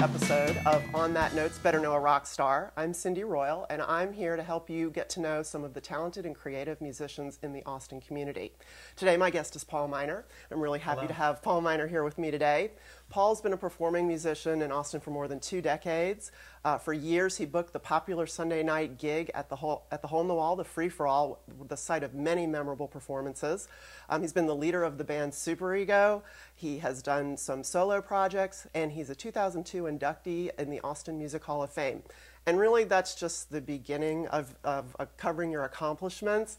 episode of On That Note's Better Know a Rock Star. I'm Cindy Royal, and I'm here to help you get to know some of the talented and creative musicians in the Austin community. Today, my guest is Paul Miner. I'm really happy to have Paul Miner here with me today. Paul's been a performing musician in Austin for more than 2 decades. For years, he booked the popular Sunday night gig at the Hole in the Wall, the Free for All, the site of many memorable performances. He's been the leader of the band Super Ego. He has done some solo projects, and he's a 2002 inductee in the Austin Music Hall of Fame. And really, that's just the beginning of covering your accomplishments.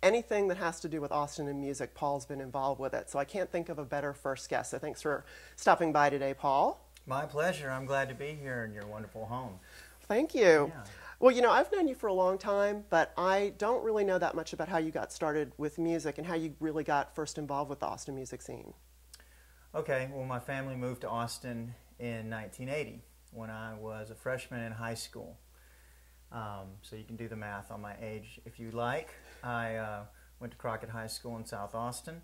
Anything that has to do with Austin and music, Paul's been involved with it. So I can't think of a better first guest. So thanks for stopping by today, Paul. My pleasure. I'm glad to be here in your wonderful home. Thank you. Yeah. Well, you know, I've known you for a long time, but I don't really know that much about how you got started with music and how you really got first involved with the Austin music scene. Okay, well, my family moved to Austin in 1980 when I was a freshman in high school. So you can do the math on my age if you like. I went to Crockett High School in South Austin.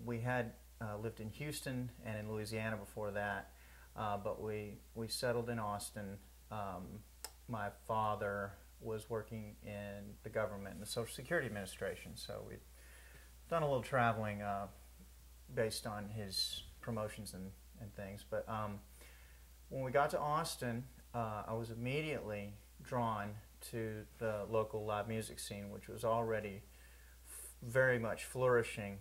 We had lived in Houston and in Louisiana before that, but we settled in Austin. My father was working in the government, in the Social Security Administration, so we'd done a little traveling based on his promotions and things. But when we got to Austin, I was immediately drawn to the local live music scene, which was already very much flourishing,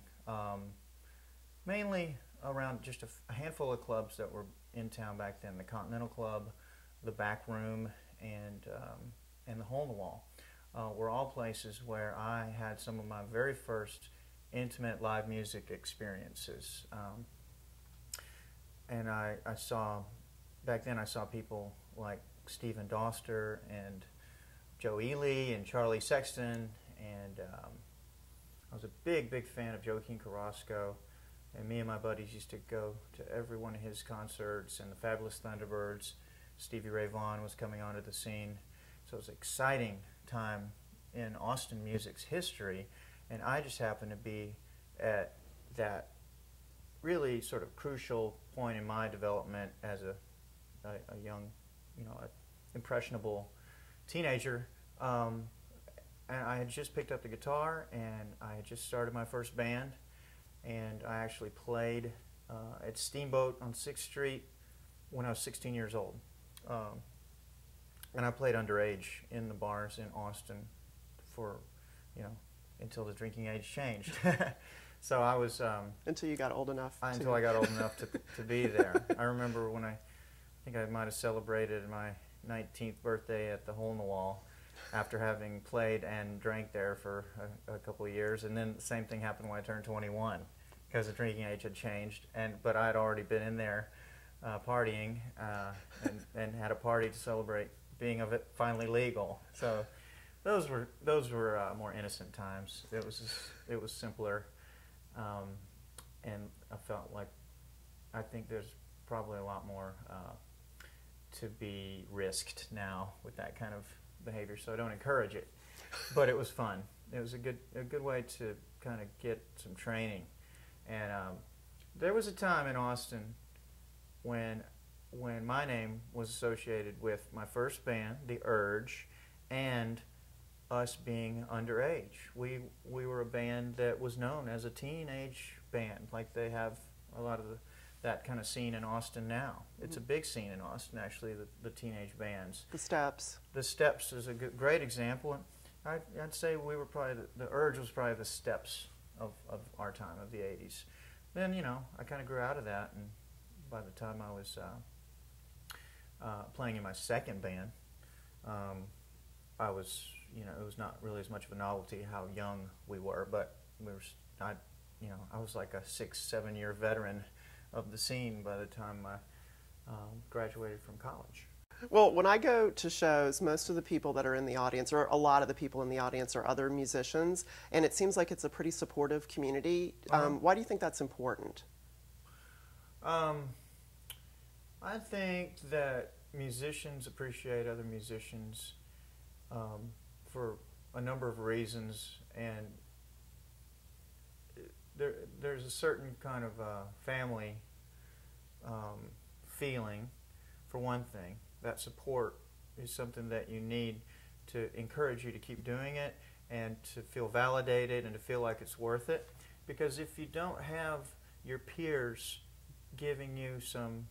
mainly around just a handful of clubs that were in town back then: the Continental Club, the Back Room, and the Hole in the Wall were all places where I had some of my very first intimate live music experiences. And I saw, back then I saw people like Stephen Doster and Joe Ely and Charlie Sexton, and I was a big fan of Joaquin Carrasco, and me and my buddies used to go to every one of his concerts, and the Fabulous Thunderbirds. Stevie Ray Vaughan was coming onto the scene. So it was an exciting time in Austin music's history, and I just happened to be at that really sort of crucial point in my development as a young, impressionable teenager. And I had just picked up the guitar, and I had just started my first band, and I actually played at Steamboat on 6th Street when I was 16 years old. And I played underage in the bars in Austin for, until the drinking age changed. So I was... until you got old enough. Until I got old enough to be there. I remember when I think I might have celebrated my 19th birthday at the Hole in the Wall after having played and drank there for a couple of years. And then the same thing happened when I turned 21 because the drinking age had changed. But I had already been in there partying and had a party to celebrate being of it finally legal. So those were more innocent times. It was simpler, and I felt like I think there's probably a lot more to be risked now with that kind of behavior. So I don't encourage it, but it was fun. It was a good way to kind of get some training. And there was a time in Austin when my name was associated with my first band, The Urge, and us being underage. We were a band that was known as a teenage band, like they have a lot of that kind of scene in Austin now. It's a big scene in Austin, actually, the teenage bands. The Steps. The Steps is a great example. I'd say we were probably, the Urge was probably the Steps of our time, of the 80s. Then, I kind of grew out of that, and by the time I was playing in my second band, I was, it was not really as much of a novelty how young we were, but I was like a 6-7 year veteran of the scene by the time I graduated from college. Well, when I go to shows, most of the people that are in the audience, or a lot of the people in the audience, are other musicians, and it seems like it's a pretty supportive community. Why do you think that's important? I think that musicians appreciate other musicians for a number of reasons, and there's a certain kind of family feeling, for one thing. That support is something that you need to encourage you to keep doing it and to feel validated and to feel like it's worth it. Because if you don't have your peers giving you some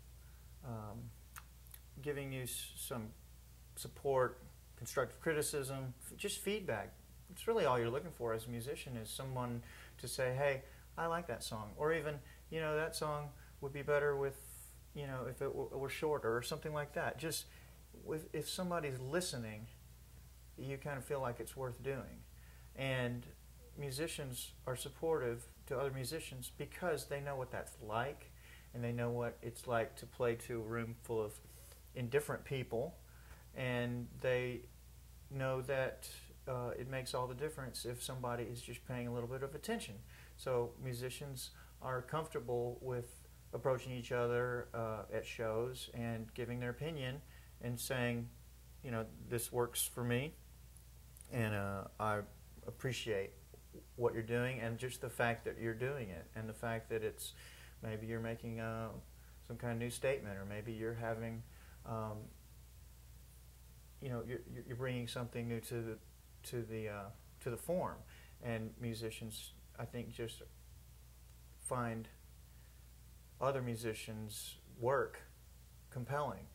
support, constructive criticism, just feedback, it's really all you're looking for as a musician, is someone to say, hey, I like that song, or even, that song would be better with, if it were shorter or something like that. Just if somebody's listening, you kind of feel like it's worth doing. And musicians are supportive to other musicians because they know what that's like, and they know what it's like to play to a room full of indifferent people, and they know that it makes all the difference if somebody is just paying a little bit of attention. So musicians are comfortable with approaching each other at shows and giving their opinion and saying, this works for me, and I appreciate what you're doing, and just the fact that you're doing it, and the fact that maybe you're making some kind of new statement, or maybe you're having, you're bringing something new to the form. And musicians, I think, just find other musicians' work compelling,